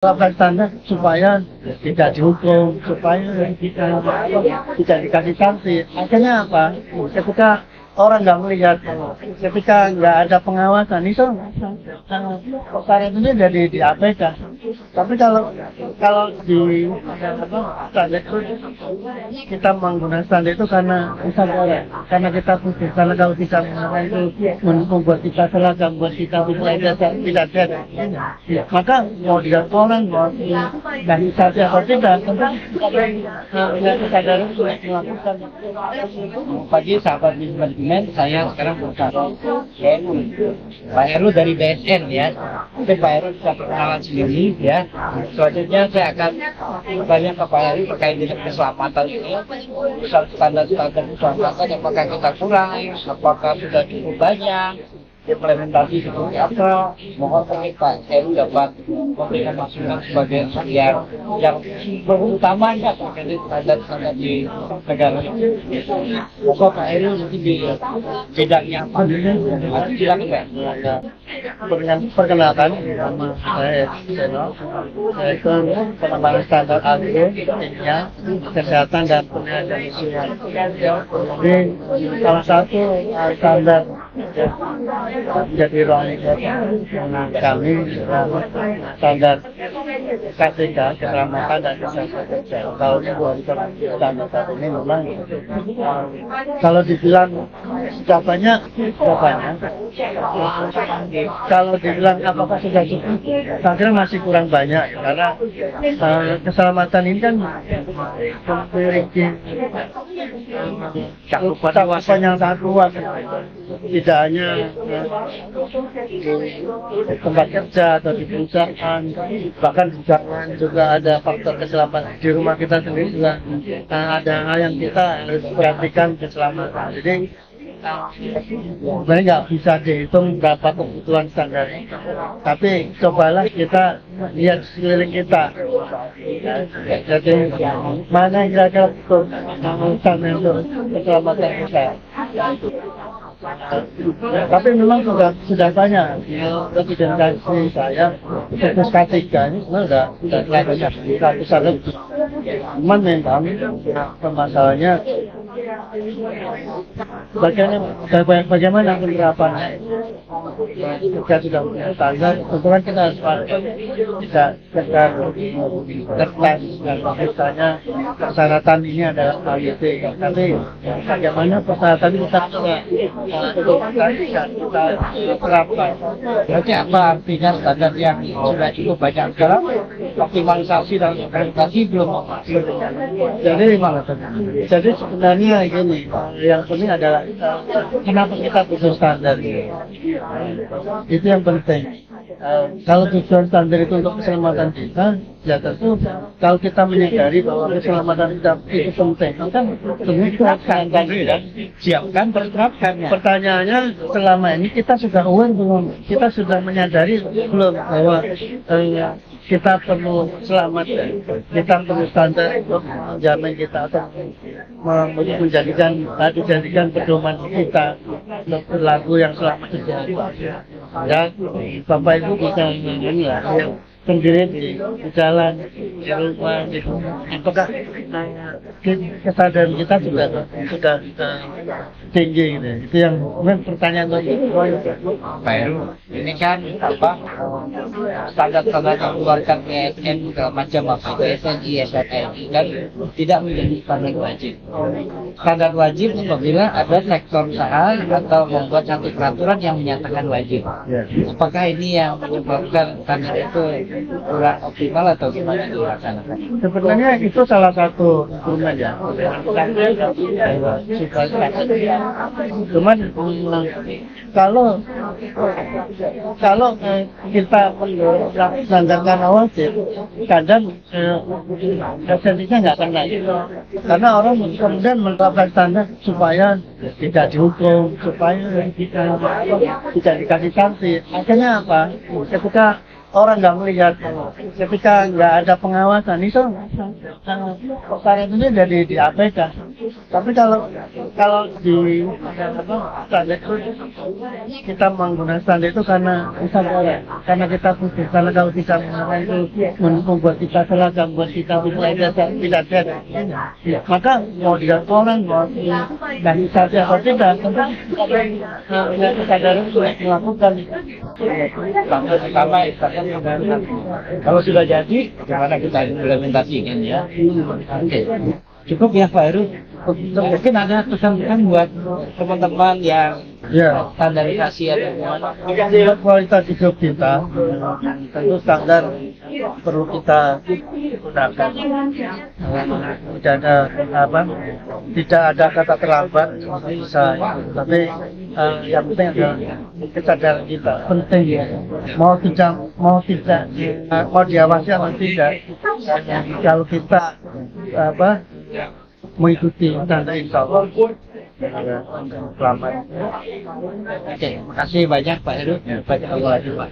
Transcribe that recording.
Melakukan standar supaya tidak dihukum, supaya tidak dikasih sanksi. Akhirnya apa? Ketika orang nggak melihat, ketika nggak ada pengawasan itu perkara ini jadi diabaikan. Tapi kalau di standar itu kita menggunakan standar itu karena kita butuh, karena kalau kita menggunakan itu membuat kita seragam, membuat kita tidak sehat, maka mau dilihat orang mau kasih sanksi atau tidak, tentu dengan kesadaran untuk melakukan. Pagi sahabat manajemen, saya sekarang bersama Pak Heru dari BSN ya. Mungkin Pak Heru bisa perkenalan sendiri ya. Selanjutnya saya akan bertanya ke Pak Heru terkait dengan keselamatan ini. Standar-standar keselamatan apakah kita kurang, apakah sudah cukup banyak, implementasi seperti apa. Mohon Pak Heru dapat memberikan masukan sebagai yang berutamanya terkait standar-standar di negara ini. Maka Pak Heru nanti di bidangnya apa? Silakan Pak. Perkenalkan, nama saya Seno. Saya itu pengembangan standar AGO, intinya kesehatan dan pendidikan usia. Jadi salah satu standar menjadi role kami standar KTK, keselamatan dan kesehatan kerja. Kalau standar saat ini memang kalau dibilang sudah banyak. Kalau dibilang apakah sudah cukup, saya kira masih kurang banyak karena keselamatan ini kan memiliki cakupan yang sangat luas, tidak hanya di tempat kerja atau di perusahaan, bahkan di jalan juga ada faktor keselamatan. Di rumah kita sendiri juga ada hal yang kita harus perhatikan keselamatan. Jadi sebenarnya nggak bisa dihitung berapa kebutuhan standar, tapi cobalah kita lihat sekeliling kita. Jadi mana yang kira-kira standar untuk keselamatan kita. Tapi memang sudah banyak rekomendasi saya khusus K3 ini sebenarnya sudah banyak ratusan lebih. Cuman memang permasalahannya bagaimana penerapannya. Kita sudah punya standar, tentu kan kita harus tidak sekedar kertas dan misalnya persyaratan ini adalah KYT, tapi bagaimana persyaratan itu kita terapkan. Berarti apa artinya standar yang sudah cukup banyak sekarang optimalisasi dan implementasi belum? Jadi sebenarnya gini, yang penting adalah kenapa kita butuh standar ini. Itu yang penting. Kalau tujuan standar itu untuk keselamatan kita, ya tentu kalau kita menyadari bahwa keselamatan kita itu penting, kan sebenarnya kita akan siapkan terapkan. Pertanyaannya, selama ini kita sudah aware belum? Kita sudah menyadari belum bahwa kita perlu selamat, kita perlu standar untuk menjamin kita atau menjadikan pedoman kita untuk berlaku yang selamat juga. Ya, Bapak Ibu bisa menyanyilah yang sendiri di jalan, di rumah, apakah kesadaran kita sudah tinggi gitu. Itu yang pertanyaan tadi. Pak Heru, ini kan standar-standar yang dikeluarkan BSN segala macam BSN, ISNI dan tidak menjadi standar wajib. Standar wajib apabila ada sektor usaha atau membuat satu peraturan yang menyatakan wajib. Apakah ini yang menyebabkan standar itu kurang optimal atau gimana dilaksanakan? Sebenarnya itu salah satu instrumen ya. Cuman kalau kita mengandalkan wajib, kadang esensinya nggak akan naik. Karena orang kemudian menerapkan standar supaya tidak dihukum, supaya tidak dikasih sanksi. Akhirnya apa? Ketika orang nggak melihat, ketika nggak ada pengawasan itu perkara ini jadi diabaikan. Tapi kalau di apa, standar itu kita menggunakan standar itu karena kesadaran, karena kita butuh. Karena kalau kita menggunakan itu membuat kita seragam, membuat kita tidak ada. Maka mau dilihat orang, mau dari saja atau tidak, tentu kita punya kesadaran untuk melakukan. Pertama, kalau sudah jadi, bagaimana kita implementasikan ya? Oke. Cukup ya Pak Heru. Mungkin ada pesan-pesan buat teman-teman yang standarisasi atau gimana? Buat kualitas hidup kita, tentu standar perlu kita gunakan. Tidak ada apa, tidak ada kata terlambat bisa, tapi yang penting adalah kesadaran kita penting. Mau diawasi atau tidak, kalau kita apa mengikuti tanda insya Allah selamat. Oke, terima kasih banyak Pak Heru. Banyak Pak.